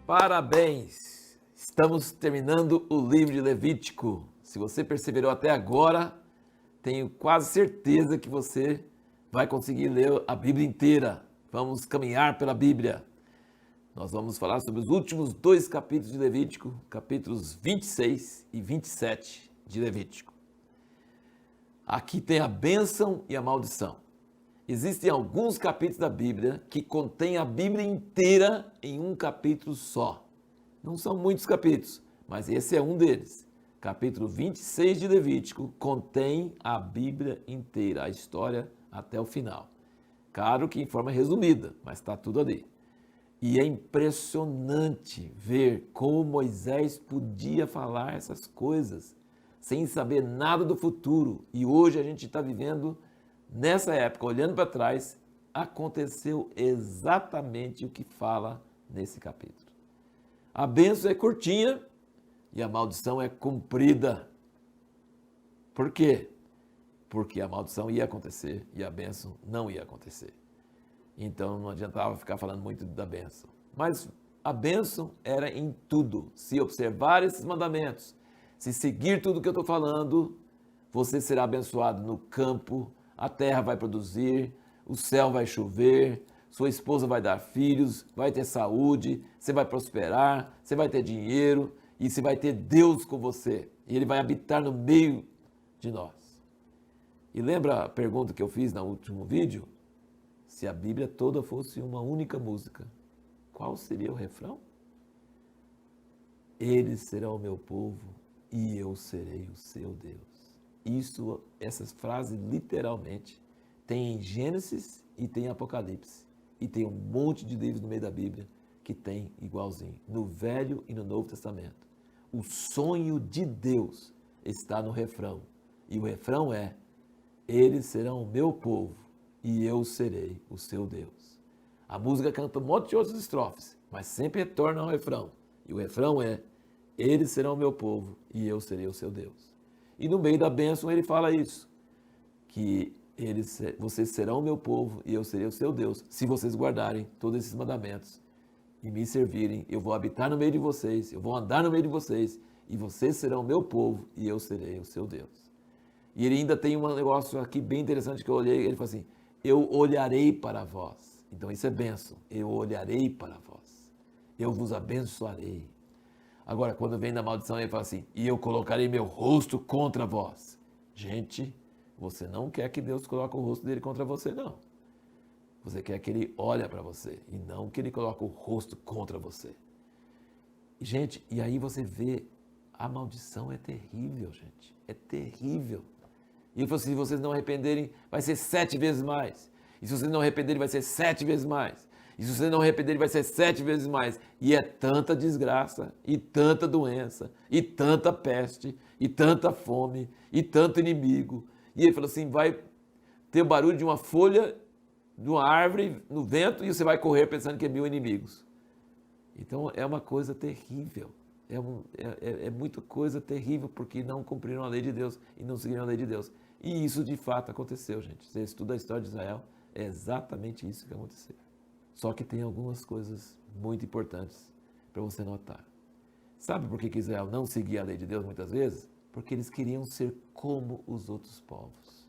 Parabéns! Estamos terminando o livro de Levítico. Se você perseverou até agora, tenho quase certeza que você vai conseguir ler a Bíblia inteira. Vamos caminhar pela Bíblia. Nós vamos falar sobre os últimos 2 capítulos de Levítico, capítulos 26 e 27 de Levítico. Aqui tem a bênção e a maldição. Existem alguns capítulos da Bíblia que contêm a Bíblia inteira em um capítulo só. Não são muitos capítulos, mas esse é um deles. Capítulo 26 de Levítico contém a Bíblia inteira, a história até o final. Claro que em forma resumida, mas está tudo ali. E é impressionante ver como Moisés podia falar essas coisas sem saber nada do futuro. E hoje a gente está vivendo nessa época, olhando para trás, aconteceu exatamente o que fala nesse capítulo. A bênção é curtinha e a maldição é comprida. Por quê? Porque a maldição ia acontecer e a bênção não ia acontecer. Então não adiantava ficar falando muito da bênção. Mas a bênção era em tudo. Se observar esses mandamentos, se seguir tudo que eu estou falando, você será abençoado no campo, a terra vai produzir, o céu vai chover, sua esposa vai dar filhos, vai ter saúde, você vai prosperar, você vai ter dinheiro e você vai ter Deus com você. E Ele vai habitar no meio de nós. E lembra a pergunta que eu fiz no último vídeo? Se a Bíblia toda fosse uma única música, qual seria o refrão? Eles serão o meu povo e eu serei o seu Deus. Essas frases literalmente tem em Gênesis e tem em Apocalipse. E tem um monte de livros no meio da Bíblia que tem igualzinho, no Velho e no Novo Testamento. O sonho de Deus está no refrão. E o refrão é: eles serão o meu povo e eu serei o seu Deus. A música canta um monte de outras estrofes, mas sempre retorna ao refrão. E o refrão é: eles serão o meu povo e eu serei o seu Deus. E no meio da bênção ele fala isso, que vocês serão o meu povo e eu serei o seu Deus, se vocês guardarem todos esses mandamentos e me servirem. Eu vou habitar no meio de vocês, eu vou andar no meio de vocês, e vocês serão o meu povo e eu serei o seu Deus. E ele ainda tem um negócio aqui bem interessante que eu olhei, ele fala assim: eu olharei para vós. Então isso é bênção, eu olharei para vós, eu vos abençoarei. Agora, quando vem da maldição, ele fala assim: e eu colocarei meu rosto contra vós. Gente, você não quer que Deus coloque o rosto dele contra você, não. Você quer que ele olhe para você e não que ele coloque o rosto contra você. Gente, e aí você vê, a maldição é terrível, gente. É terrível. E ele falou assim: se vocês não arrependerem, vai ser 7 vezes mais. E se vocês não arrependerem, vai ser 7 vezes mais. E se você não arrepender, vai ser 7 vezes mais. E é tanta desgraça, e tanta doença, e tanta peste, e tanta fome, e tanto inimigo. E ele falou assim: vai ter o barulho de uma folha, de uma árvore no vento, e você vai correr pensando que é 1000 inimigos. Então é uma coisa terrível. É muita coisa terrível, porque não cumpriram a lei de Deus e não seguiram a lei de Deus. E isso de fato aconteceu, gente. Você estuda a história de Israel, é exatamente isso que aconteceu. Só que tem algumas coisas muito importantes para você notar. Sabe por que Israel não seguia a lei de Deus muitas vezes? Porque eles queriam ser como os outros povos.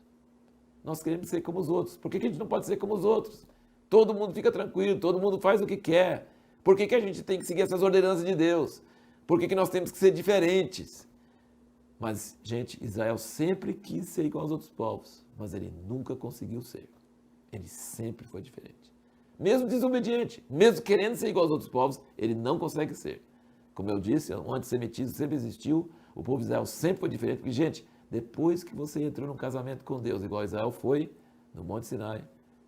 Nós queremos ser como os outros. Por que a gente não pode ser como os outros? Todo mundo fica tranquilo, todo mundo faz o que quer. Por que a gente tem que seguir essas ordenanças de Deus? Por que nós temos que ser diferentes? Mas, gente, Israel sempre quis ser igual aos outros povos, mas ele nunca conseguiu ser. Ele sempre foi diferente. Mesmo desobediente, mesmo querendo ser igual aos outros povos, ele não consegue ser. Como eu disse, o antissemitismo sempre existiu, o povo de Israel sempre foi diferente, porque, gente, depois que você entrou num casamento com Deus, igual Israel foi no Monte Sinai,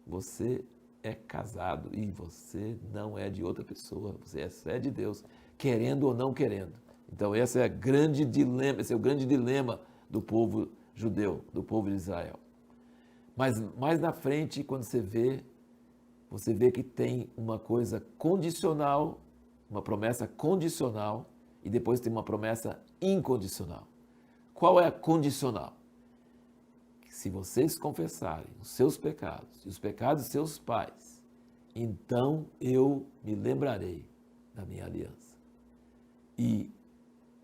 você é casado e você não é de outra pessoa, você é de Deus, querendo ou não querendo. Então esse é o grande dilema do povo judeu, do povo de Israel. Mas mais na frente, quando você vê que tem uma coisa condicional, uma promessa condicional, e depois tem uma promessa incondicional. Qual é a condicional? Que se vocês confessarem os seus pecados e os pecados de seus pais, então eu me lembrarei da minha aliança. E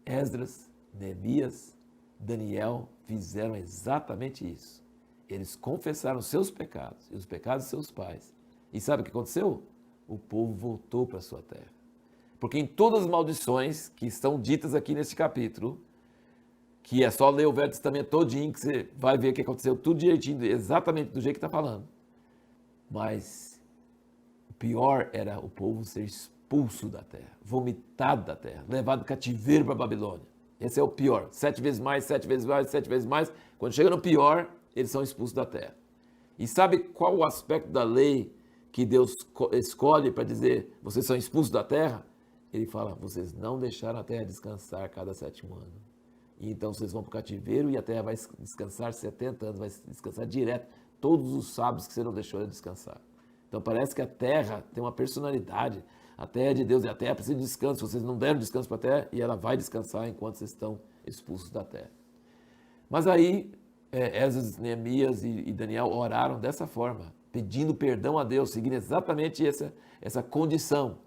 Esdras, Neemias, Daniel fizeram exatamente isso. Eles confessaram seus pecados e os pecados de seus pais. E sabe o que aconteceu? O povo voltou para a sua terra. Porque em todas as maldições que estão ditas aqui neste capítulo, que é só ler o Velho Testamento todinho, que você vai ver o que aconteceu tudo direitinho, exatamente do jeito que está falando. Mas o pior era o povo ser expulso da terra, vomitado da terra, levado cativeiro para a Babilônia. Esse é o pior. 7 vezes mais, 7 vezes mais, 7 vezes mais. Quando chega no pior, eles são expulsos da terra. E sabe qual o aspecto da lei que Deus escolhe para dizer vocês são expulsos da terra? Ele fala, vocês não deixaram a terra descansar cada 7º ano. E então vocês vão para o cativeiro e a terra vai descansar 70 anos, vai descansar direto todos os sábados que você não deixou ela descansar. Então parece que a terra tem uma personalidade. A terra é de Deus e a terra precisa de descanso. Vocês não deram descanso para a terra e ela vai descansar enquanto vocês estão expulsos da terra. Mas aí, Esdras, Neemias e Daniel oraram dessa forma, pedindo perdão a Deus, seguindo exatamente essa condição.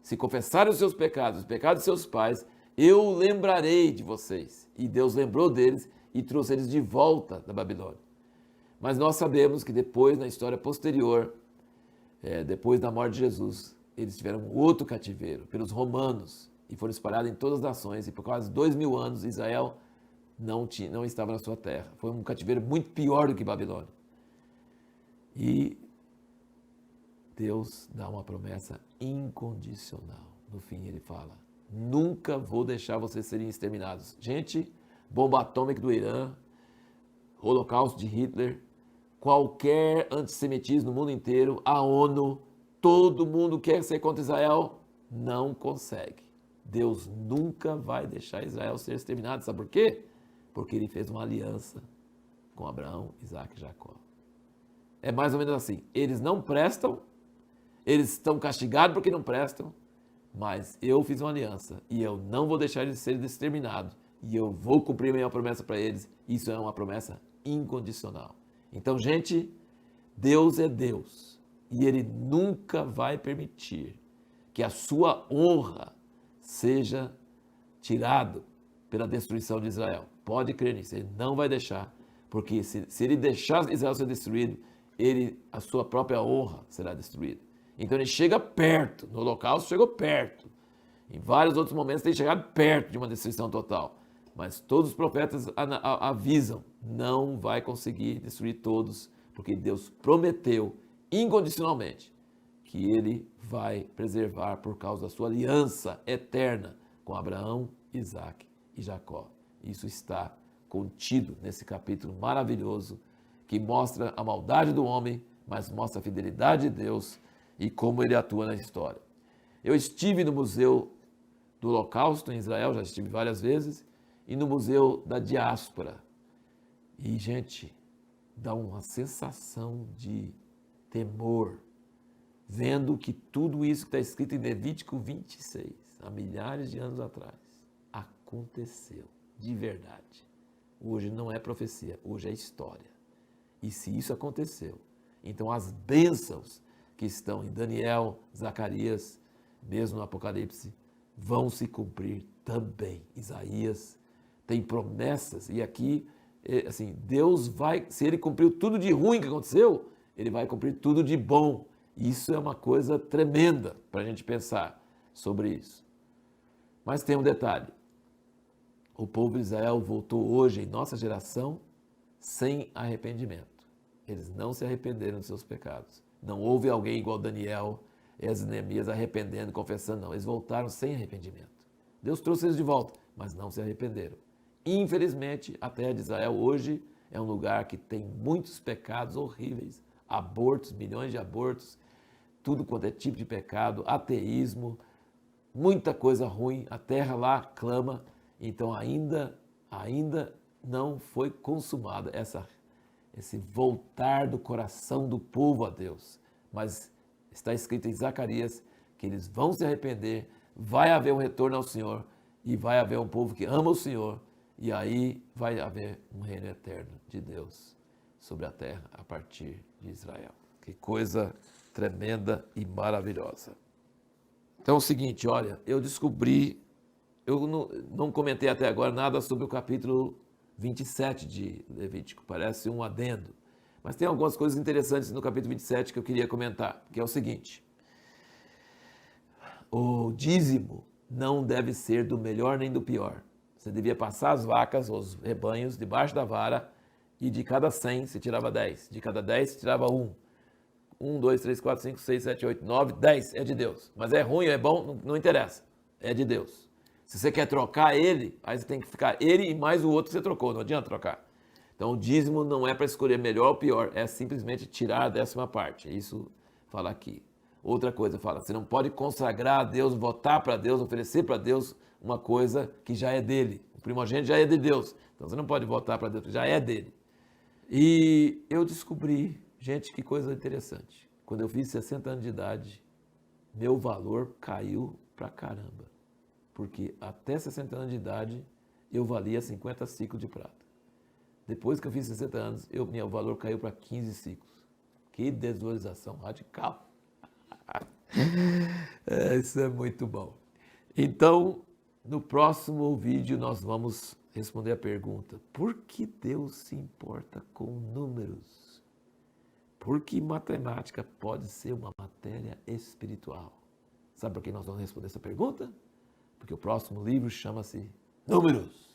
Se confessarem os seus pecados, os pecados de seus pais, eu lembrarei de vocês. E Deus lembrou deles e trouxe eles de volta da Babilônia. Mas nós sabemos que depois, na história posterior, depois da morte de Jesus, eles tiveram um outro cativeiro pelos romanos e foram espalhados em todas as nações. E por quase 2000 anos, Israel não estava na sua terra. Foi um cativeiro muito pior do que Babilônia. E Deus dá uma promessa incondicional. No fim ele fala, nunca vou deixar vocês serem exterminados. Gente, bomba atômica do Irã, holocausto de Hitler, qualquer antissemitismo no mundo inteiro, a ONU, todo mundo quer ser contra Israel, não consegue. Deus nunca vai deixar Israel ser exterminado. Sabe por quê? Porque ele fez uma aliança com Abraão, Isaac e Jacó. É mais ou menos assim, eles não prestam, eles estão castigados porque não prestam, mas eu fiz uma aliança e eu não vou deixar eles serem exterminados e eu vou cumprir minha promessa para eles. Isso é uma promessa incondicional. Então, gente, Deus é Deus e Ele nunca vai permitir que a sua honra seja tirado pela destruição de Israel. Pode crer nisso, Ele não vai deixar, porque se Ele deixar Israel ser destruído, a sua própria honra será destruída. Então ele chega perto, no holocausto chegou perto, em vários outros momentos tem chegado perto de uma destruição total, mas todos os profetas avisam, não vai conseguir destruir todos, porque Deus prometeu incondicionalmente que ele vai preservar por causa da sua aliança eterna com Abraão, Isaac e Jacó. Isso está contido nesse capítulo maravilhoso que mostra a maldade do homem, mas mostra a fidelidade de Deus e como ele atua na história. Eu estive no Museu do Holocausto em Israel, já estive várias vezes, e no Museu da Diáspora. E, gente, dá uma sensação de temor, vendo que tudo isso que está escrito em Levítico 26, há milhares de anos atrás, aconteceu de verdade. Hoje não é profecia, hoje é história. E se isso aconteceu, então as bênçãos que estão em Daniel, Zacarias, mesmo no Apocalipse, vão se cumprir também. Isaías tem promessas e aqui, assim, Deus vai, se ele cumpriu tudo de ruim que aconteceu, ele vai cumprir tudo de bom. Isso é uma coisa tremenda para a gente pensar sobre isso. Mas tem um detalhe, o povo de Israel voltou hoje, em nossa geração, sem arrependimento. Eles não se arrependeram dos seus pecados. Não houve alguém igual Daniel, Esdras e Neemias arrependendo, confessando, não. Eles voltaram sem arrependimento. Deus trouxe eles de volta, mas não se arrependeram. Infelizmente, a terra de Israel hoje é um lugar que tem muitos pecados horríveis. Abortos, milhões de abortos, tudo quanto é tipo de pecado, ateísmo, muita coisa ruim. A terra lá clama, então ainda não foi consumada esse voltar do coração do povo a Deus. Mas está escrito em Zacarias que eles vão se arrepender, vai haver um retorno ao Senhor e vai haver um povo que ama o Senhor e aí vai haver um reino eterno de Deus sobre a terra a partir de Israel. Que coisa tremenda e maravilhosa. Então é o seguinte, olha, eu descobri, eu não comentei até agora nada sobre o capítulo 27 de Levítico, parece um adendo. Mas tem algumas coisas interessantes no capítulo 27 que eu queria comentar, que é o seguinte: o dízimo não deve ser do melhor nem do pior. Você devia passar as vacas, os rebanhos, debaixo da vara, e de cada 100 você tirava 10. De cada 10 você tirava 1. 1, 2, 3, 4, 5, 6, 7, 8, 9, 10 é de Deus. Mas é ruim ou é bom, não interessa. É de Deus. Se você quer trocar ele, aí você tem que ficar ele e mais o outro que você trocou. Não adianta trocar. Então o dízimo não é para escolher melhor ou pior, é simplesmente tirar a 10ª parte. Isso fala aqui. Outra coisa fala, você não pode consagrar a Deus, votar para Deus, oferecer para Deus uma coisa que já é dele. O primogênito já é de Deus. Então você não pode votar para Deus, já é dele. E eu descobri, gente, que coisa interessante. Quando eu fiz 60 anos de idade, meu valor caiu pra caramba. Porque até 60 anos de idade, eu valia 50 ciclos de prata. Depois que eu fiz 60 anos, meu valor caiu para 15 ciclos. Que desvalorização radical. Isso é muito bom. Então, no próximo vídeo, nós vamos responder a pergunta: por que Deus se importa com números? Porque matemática pode ser uma matéria espiritual. Sabe por que nós vamos responder essa pergunta? Porque o próximo livro chama-se Números.